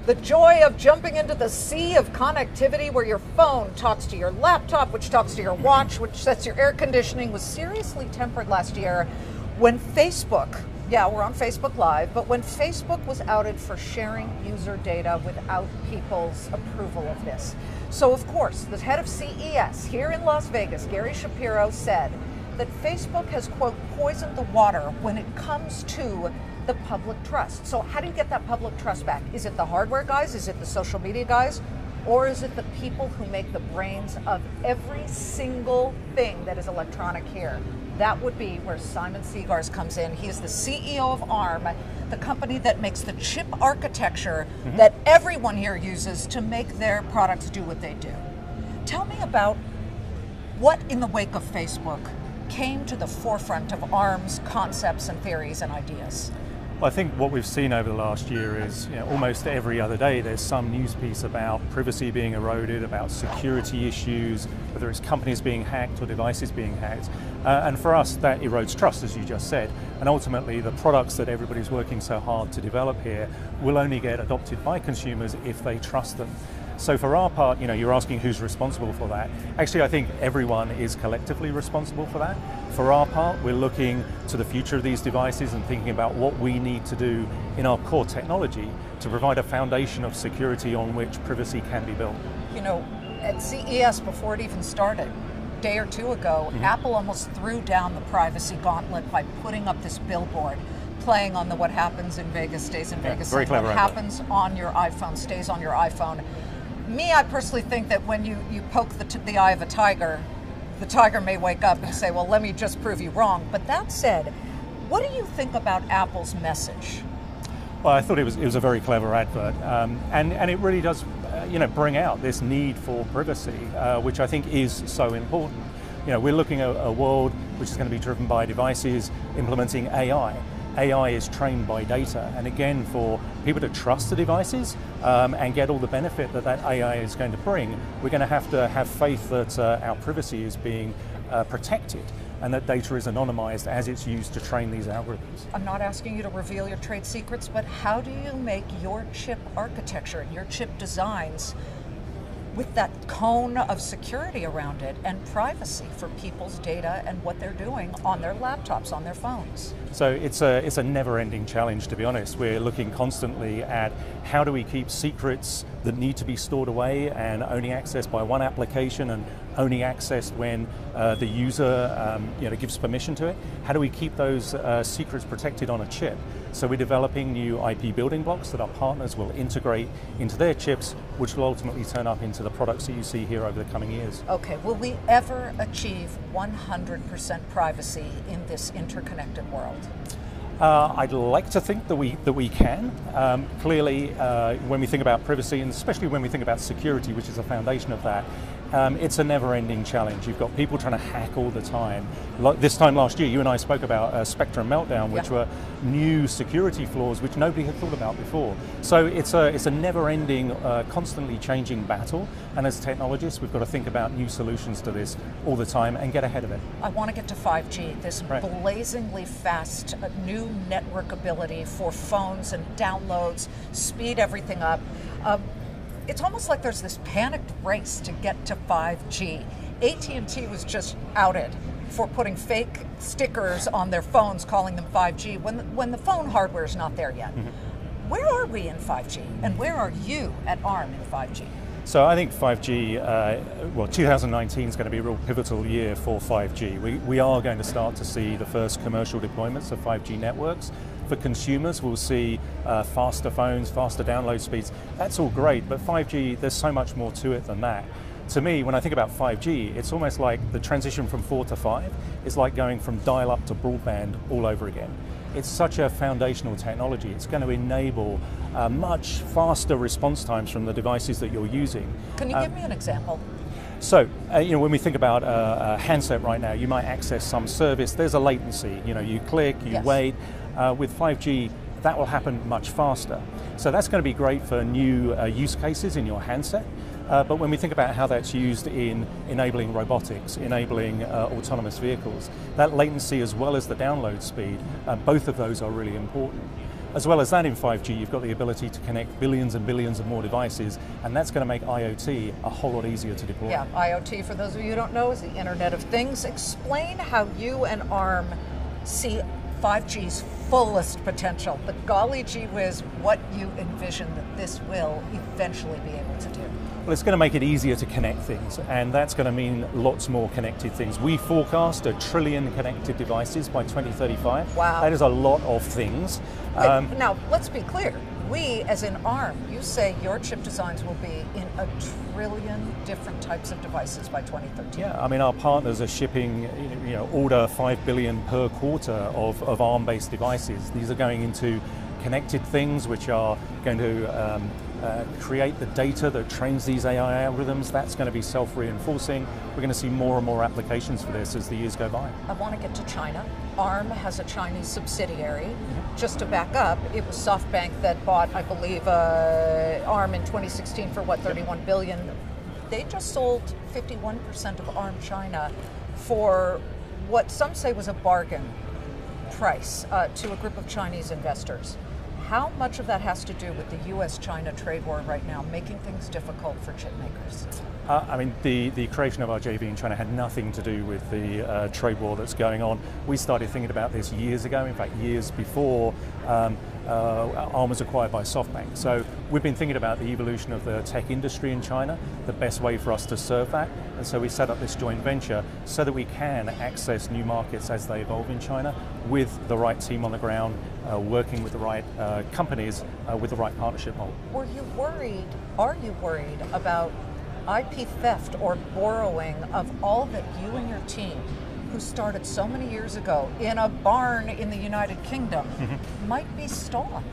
The joy of jumping into the sea of connectivity where your phone talks to your laptop, which talks to your watch, which sets your air conditioning, was seriously tempered last year when Facebook, yeah, we're on Facebook Live, but when Facebook was outed for sharing user data without people's approval of this. So of course, the head of CES here in Las Vegas, Gary Shapiro, said that Facebook has, quote, poisoned the water when it comes to the public trust. So how do you get that public trust back? Is it the hardware guys? Is it the social media guys? Or is it the people who make the brains of every single thing that is electronic here? That would be where Simon Segars comes in. He is the CEO of ARM, the company that makes the chip architecture that everyone here uses to make their products do what they do. Tell me about what, in the wake of Facebook, came to the forefront of ARM's concepts and theories and ideas. Well, I think what we've seen over the last year is, almost every other day there's some news piece about privacy being eroded, about security issues, whether it's companies being hacked or devices being hacked. And for us, that erodes trust, as you just said. And ultimately, the products that everybody's working so hard to develop here will only get adopted by consumers if they trust them. So for our part, you're asking who's responsible for that. Actually, I think everyone is collectively responsible for that. For our part, we're looking to the future of these devices and thinking about what we need to do in our core technology to provide a foundation of security on which privacy can be built. At CES, before it even started, a day or two ago, Apple almost threw down the privacy gauntlet by putting up this billboard playing on the what happens in Vegas stays in Vegas. Very clever. What happens on your iPhone stays on your iPhone. Me, I personally think that when you poke the eye of a tiger, the tiger may wake up and say, well, let me just prove you wrong. But that said, what do you think about Apple's message? Well, I thought it was a very clever advert, and it really does, bring out this need for privacy, which I think is so important. We're looking at a world which is going to be driven by devices implementing AI. AI is trained by data, and again, for people to trust the devices and get all the benefit that AI is going to bring, we're going to have faith that our privacy is being protected and that data is anonymized as it's used to train these algorithms. I'm not asking you to reveal your trade secrets, but how do you make your chip architecture and your chip designs with that cone of security around it and privacy for people's data and what they're doing on their laptops, on their phones? So it's a never-ending challenge, to be honest. We're looking constantly at how do we keep secrets that need to be stored away and only accessed by one application and only accessed when the user gives permission to it. How do we keep those secrets protected on a chip? So we're developing new IP building blocks that our partners will integrate into their chips, which will ultimately turn up into the products that you see here over the coming years. Okay, will we ever achieve 100% privacy in this interconnected world? I'd like to think that we can. Clearly, when we think about privacy, and especially when we think about security, which is the foundation of that, it's a never-ending challenge. You've got people trying to hack all the time. Like this time last year, you and I spoke about Spectre Meltdown, which were new security flaws which nobody had thought about before. So it's a never-ending, constantly changing battle. And as technologists, we've got to think about new solutions to this all the time and get ahead of it. I want to get to 5G, this blazingly fast new network ability for phones and downloads, speed everything up. It's almost like there's this panicked race to get to 5G. AT&T was just outed for putting fake stickers on their phones calling them 5G when the phone hardware is not there yet. Where are we in 5G, and where are you at ARM in 5G? So I think 5G, 2019 is going to be a real pivotal year for 5G. We are going to start to see the first commercial deployments of 5G networks. For consumers, we'll see faster phones, faster download speeds. That's all great, but 5G, there's so much more to it than that. To me, when I think about 5G, it's almost like the transition from 4 to 5 is like going from dial-up to broadband all over again. It's such a foundational technology. It's going to enable much faster response times from the devices that you're using. Can you give me an example? So, when we think about a handset right now, you might access some service. There's a latency. You click, you wait. With 5G, that will happen much faster. So that's going to be great for new use cases in your handset. But when we think about how that's used in enabling robotics, enabling autonomous vehicles, that latency as well as the download speed, both of those are really important. As well as that, in 5G, you've got the ability to connect billions and billions of more devices, and that's going to make IoT a whole lot easier to deploy. Yeah, IoT, for those of you who don't know, is the Internet of Things. Explain how you and ARM see 5G's fullest potential, but golly gee whiz, what you envision that this will eventually be able to do. Well, it's going to make it easier to connect things, and that's going to mean lots more connected things. We forecast 1 trillion connected devices by 2035. Wow. That is a lot of things. Now, let's be clear. We, as in ARM, you say your chip designs will be in 1 trillion different types of devices by 2013. Yeah, I mean, our partners are shipping, order 5 billion per quarter of ARM-based devices. These are going into connected things which are going to create the data that trains these AI algorithms. That's going to be self-reinforcing. We're going to see more and more applications for this as the years go by. I want to get to China. ARM has a Chinese subsidiary. Just to back up, it was SoftBank that bought, I believe, ARM in 2016 for what, 31 billion. They just sold 51% of ARM China for what some say was a bargain price to a group of Chinese investors. How much of that has to do with the US-China trade war right now, making things difficult for chip makers? I mean, the creation of our JV in China had nothing to do with the trade war that's going on. We started thinking about this years ago, in fact, years before ARM was acquired by SoftBank. So we've been thinking about the evolution of the tech industry in China, the best way for us to serve that. And so we set up this joint venture so that we can access new markets as they evolve in China with the right team on the ground, working with the right companies with the right partnership model. Are you worried about IP theft or borrowing of all that you and your team, who started so many years ago in a barn in the United Kingdom, might be stolen?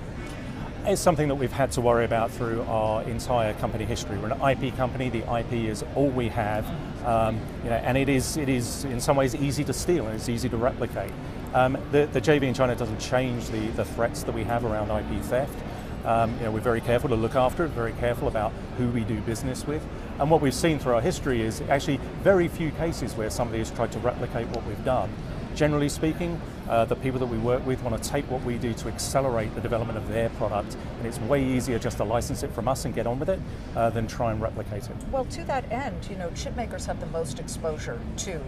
It's something that we've had to worry about through our entire company history. We're an IP company. The IP is all we have, and it is in some ways easy to steal and it's easy to replicate. The JV in China doesn't change the threats that we have around IP theft. We're very careful to look after it, very careful about who we do business with. And what we've seen through our history is actually very few cases where somebody has tried to replicate what we've done. Generally speaking, the people that we work with want to take what we do to accelerate the development of their product, and it's way easier just to license it from us and get on with it than try and replicate it. Well, to that end, chip makers have the most exposure to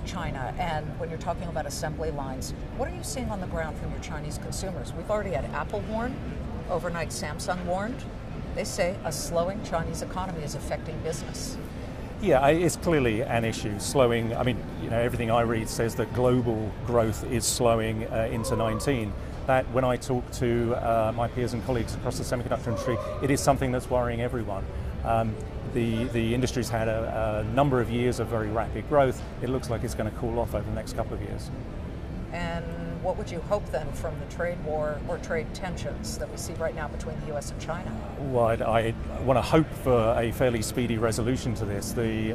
China, and when you're talking about assembly lines, what are you seeing on the ground from your Chinese consumers? We've already had Apple warn, overnight Samsung warned. They say a slowing Chinese economy is affecting business. Yeah, it's clearly an issue. Slowing, I mean, everything I read says that global growth is slowing into 19. That when I talk to my peers and colleagues across the semiconductor industry, it is something that's worrying everyone. The industry's had a number of years of very rapid growth. It looks like it's going to cool off over the next couple of years. And what would you hope then from the trade war or trade tensions that we see right now between the US and China? Well, I want to hope for a fairly speedy resolution to this. The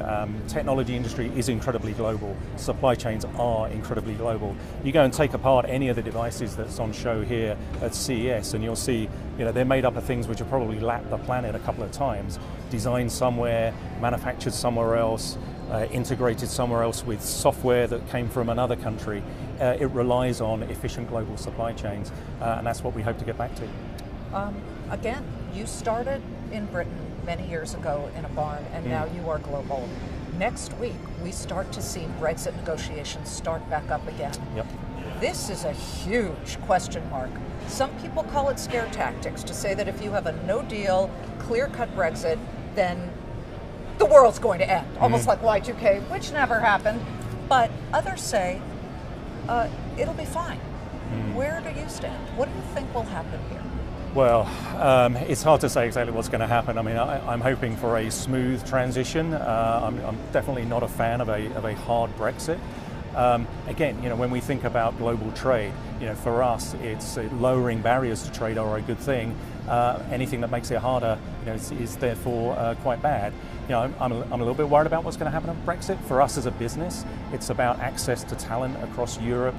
technology industry is incredibly global. Supply chains are incredibly global. You go and take apart any of the devices that's on show here at CES and you'll see, they're made up of things which have probably lapped the planet a couple of times. Designed somewhere, manufactured somewhere else, integrated somewhere else with software that came from another country. It relies on efficient global supply chains, and that's what we hope to get back to. Again, you started in Britain many years ago in a barn, and now you are global. Next week, we start to see Brexit negotiations start back up again. Yep. This is a huge question mark. Some people call it scare tactics to say that if you have a no-deal, clear-cut Brexit, then the world's going to end, almost like Y2K, which never happened. But others say it'll be fine. Where do you stand? What do you think will happen here? Well, it's hard to say exactly what's going to happen. I mean, I'm hoping for a smooth transition. I'm definitely not a fan of a hard Brexit. Again, when we think about global trade, for us, it's lowering barriers to trade are a good thing. Anything that makes it harder, is therefore quite bad. I'm a little bit worried about what's going to happen on Brexit. For us as a business, it's about access to talent across Europe,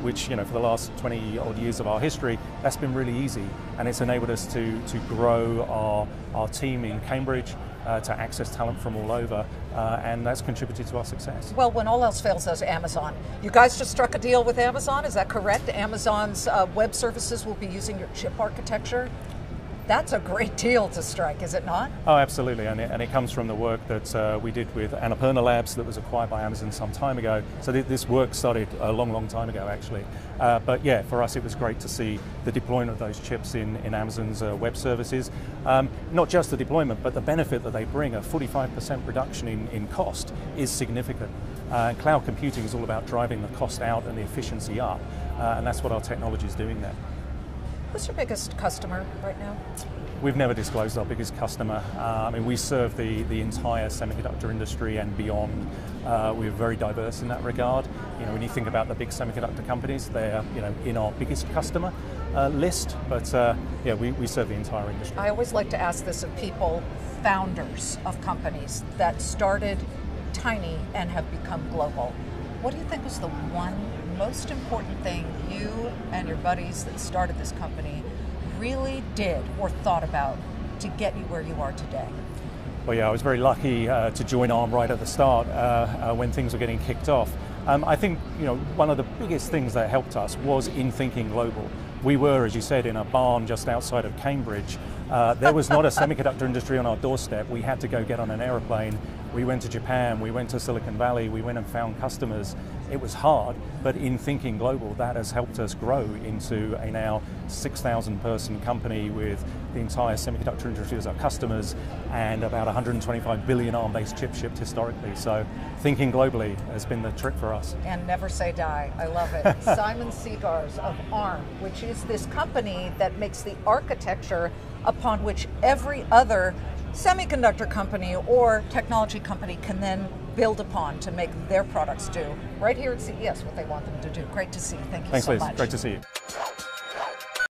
which, for the last 20 odd years of our history, that's been really easy. And it's enabled us to grow our team in Cambridge, to access talent from all over, and that's contributed to our success. Well, when all else fails, there's Amazon. You guys just struck a deal with Amazon, is that correct? Amazon's web services will be using your chip architecture. That's a great deal to strike, is it not? Oh, absolutely, and it comes from the work that we did with Annapurna Labs that was acquired by Amazon some time ago. So this work started a long, long time ago, actually. But yeah, for us it was great to see the deployment of those chips in Amazon's web services. Not just the deployment, but the benefit that they bring, a 45% reduction in cost, is significant. Cloud computing is all about driving the cost out and the efficiency up, and that's what our technology is doing there. Who's your biggest customer right now? We've never disclosed our biggest customer. We serve the entire semiconductor industry and beyond. We're very diverse in that regard. When you think about the big semiconductor companies, they're in our biggest customer list. But yeah, we serve the entire industry. I always like to ask this of people, founders of companies that started tiny and have become global. What do you think was the one most important thing you and your buddies that started this company really did or thought about to get you where you are today? Well, yeah, I was very lucky to join ARM right at the start when things were getting kicked off. I think one of the biggest things that helped us was in thinking global. We were, as you said, in a barn just outside of Cambridge. There was not a semiconductor industry on our doorstep. We had to go get on an aeroplane. We went to Japan, we went to Silicon Valley, we went and found customers. It was hard, but in thinking global, that has helped us grow into a now 6,000 person company with the entire semiconductor industry as our customers and about 125 billion ARM-based chips shipped historically. So thinking globally has been the trick for us. And never say die, I love it. Simon Segars of ARM, which is this company that makes the architecture upon which every other semiconductor company or technology company can then build upon to make their products do right here at CES what they want them to do. Great to see you. Thank you so much. Thanks, Liz. Great to see you.